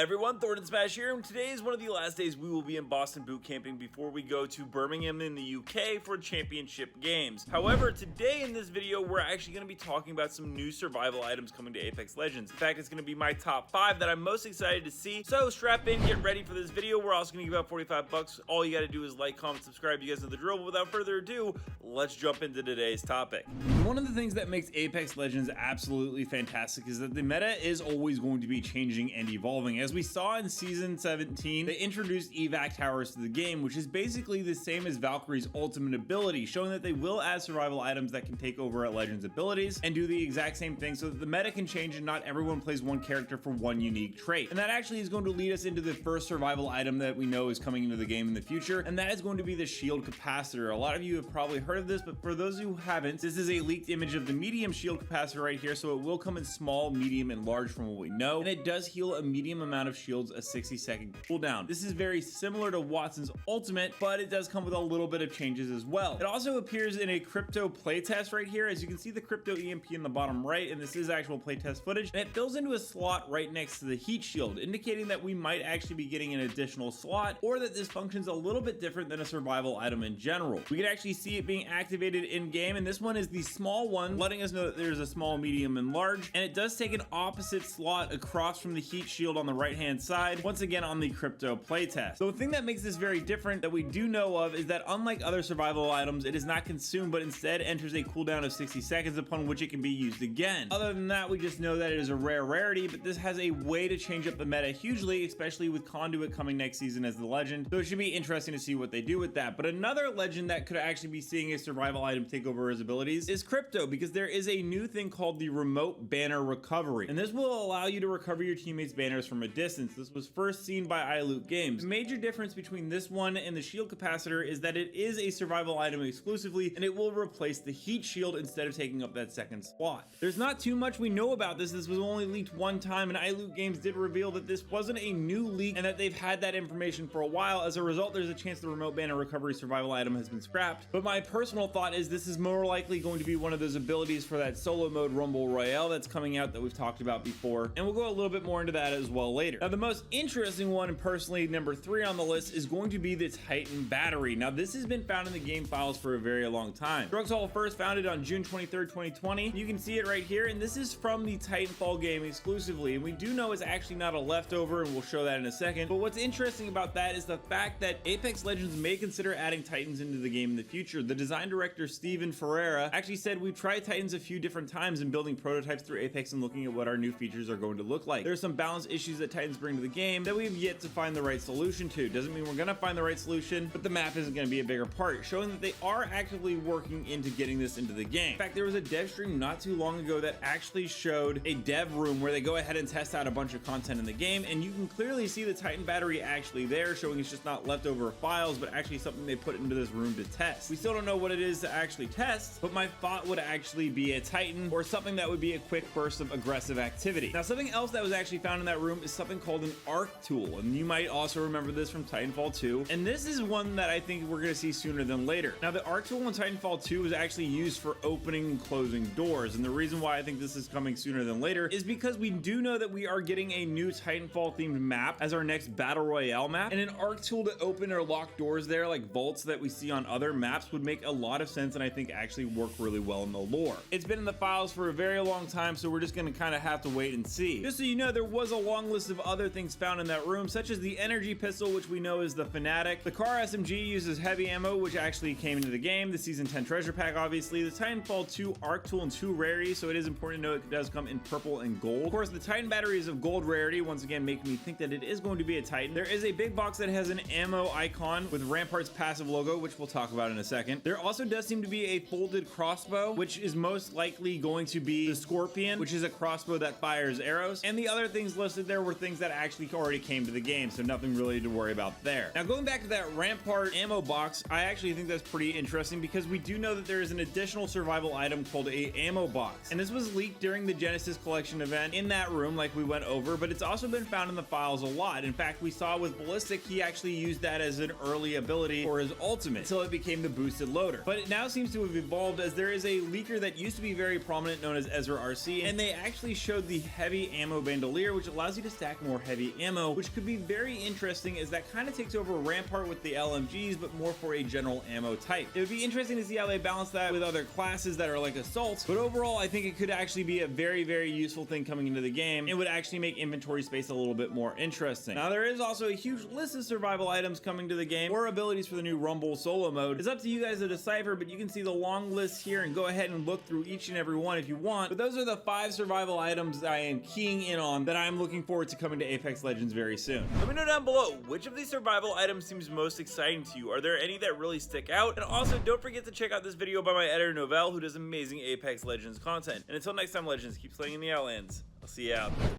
Everyone, Thordan Smash here, and today is one of the last days we will be in Boston boot camping before we go to Birmingham in the UK for championship games. However, today in this video, we're actually going to be talking about some new survival items coming to Apex Legends. In fact, it's going to be my top 5 that I'm most excited to see. So strap in, get ready for this video. We're also going to give out 45 bucks. All you got to do is like, comment, subscribe. You guys know the drill. But without further ado, let's jump into today's topic. One of the things that makes Apex Legends absolutely fantastic is that the meta is always going to be changing and evolving. As we saw in Season 17, they introduced evac towers to the game, which is basically the same as Valkyrie's ultimate ability, showing that they will add survival items that can take over at Legends abilities and do the exact same thing so that the meta can change and not everyone plays one character for one unique trait. And that actually is going to lead us into the first survival item that we know is coming into the game in the future, and that is going to be the shield capacitor. A lot of you have probably heard of this, but for those who haven't, this is a leaked image of the medium shield capacitor right here, so it will come in small, medium, and large from what we know, and it does heal a medium amount of shields a 60-second cooldown. This is very similar to Watson's ultimate, but it does come with a little bit of changes as well. It also appears in a crypto playtest right here. As you can see, the crypto EMP in the bottom right, and this is actual playtest footage, and it fills into a slot right next to the heat shield, indicating that we might actually be getting an additional slot, or that this functions a little bit different than a survival item in general. We can actually see it being activated in game, and this one is the small one, letting us know that there's a small, medium, and large, and it does take an opposite slot across from the heat shield on the right hand side, once again on the crypto playtest. So the thing that makes this very different that we do know of is that unlike other survival items, it is not consumed, but instead enters a cooldown of 60 seconds upon which it can be used again. Other than that, we just know that it is a rare rarity, but this has a way to change up the meta hugely, especially with Conduit coming next season as the legend. So it should be interesting to see what they do with that. But another legend that could actually be seeing a survival item take over his abilities is Crypto, because there is a new thing called the remote banner recovery, and this will allow you to recover your teammates' banners from a distance. This was first seen by iLoot Games. The major difference between this one and the shield capacitor is that it is a survival item exclusively, and it will replace the heat shield instead of taking up that second slot. There's not too much we know about this. This was only leaked one time, and iLoot Games did reveal that this wasn't a new leak and that they've had that information for a while. As a result, there's a chance the remote banner recovery survival item has been scrapped, but my personal thought is this is more likely going to be one of those abilities for that solo mode Rumble Royale that's coming out that we've talked about before, and we'll go a little bit more into that as well later. Now, the most interesting one, and personally number 3 on the list, is going to be the Titan battery. Now, this has been found in the game files for a very long time. Shrugtal first found it on June 23rd, 2020. You can see it right here, and this is from the Titanfall game exclusively, and we do know it's actually not a leftover, and we'll show that in a second. But what's interesting about that is the fact that Apex Legends may consider adding Titans into the game in the future. The design director, Steven Ferreira, actually said we've tried Titans a few different times in building prototypes through Apex and looking at what our new features are going to look like. There are some balance issues that Titans bring to the game that we've yet to find the right solution to. Doesn't mean we're gonna find the right solution, but the map isn't gonna be a bigger part, showing that they are actively working into getting this into the game. In fact, there was a dev stream not too long ago that actually showed a dev room where they go ahead and test out a bunch of content in the game, and you can clearly see the Titan battery actually there, showing it's just not leftover files, but actually something they put into this room to test. We still don't know what it is to actually test, but my thought would actually be a Titan or something that would be a quick burst of aggressive activity. Now, something else that was actually found in that room is something called an Arc tool, and you might also remember this from Titanfall 2, and this is one that I think we're going to see sooner than later. Now, the Arc tool in Titanfall 2 was actually used for opening and closing doors, and the reason why I think this is coming sooner than later is because we do know that we are getting a new Titanfall themed map as our next battle royale map, and an Arc tool to open or lock doors there like vaults that we see on other maps would make a lot of sense, and I think actually work really well in the lore. It's been in the files for a very long time, so we're just going to kind of have to wait and see. Just so you know, there was a long list of other things found in that room, such as the energy pistol, which we know is the Fanatic. The car SMG uses heavy ammo, which actually came into the game. The Season 10 treasure pack, obviously. The Titanfall 2 Arc tool and 2 rarity, so it is important to know it does come in purple and gold. Of course, the Titan battery is of gold rarity, once again making me think that it is going to be a Titan. There is a big box that has an ammo icon with Rampart's passive logo, which we'll talk about in a second. There also does seem to be a folded crossbow, which is most likely going to be the Scorpion, which is a crossbow that fires arrows, and the other things listed there were things that actually already came to the game, so nothing really to worry about there. Now, going back to that Rampart ammo box, I actually think that's pretty interesting because we do know that there is an additional survival item called a ammo box, and this was leaked during the Genesis Collection event in that room like we went over, but it's also been found in the files a lot. In fact, we saw with Ballistic, he actually used that as an early ability for his ultimate until it became the boosted loader, but it now seems to have evolved as there is a leaker that used to be very prominent known as Ezra RC, and they actually showed the heavy ammo bandolier, which allows you to stack stack more heavy ammo, which could be very interesting as that kind of takes over Rampart with the LMGs, but more for a general ammo type. It would be interesting to see how they balance that with other classes that are like assaults, but overall I think it could actually be a very, very useful thing coming into the game. It would actually make inventory space a little bit more interesting. Now there is also a huge list of survival items coming to the game, or abilities for the new Rumble solo mode. It's up to you guys to decipher, but you can see the long list here and go ahead and look through each and every one if you want. But those are the 5 survival items that I am keying in on that I'm looking forward to coming to Apex Legends very soon. Let me know down below which of these survival items seems most exciting to you. Are there any that really stick out? And also don't forget to check out this video by my editor Novell, who does amazing Apex Legends content. And until next time, Legends, keep slaying in the Outlands. I'll see you out.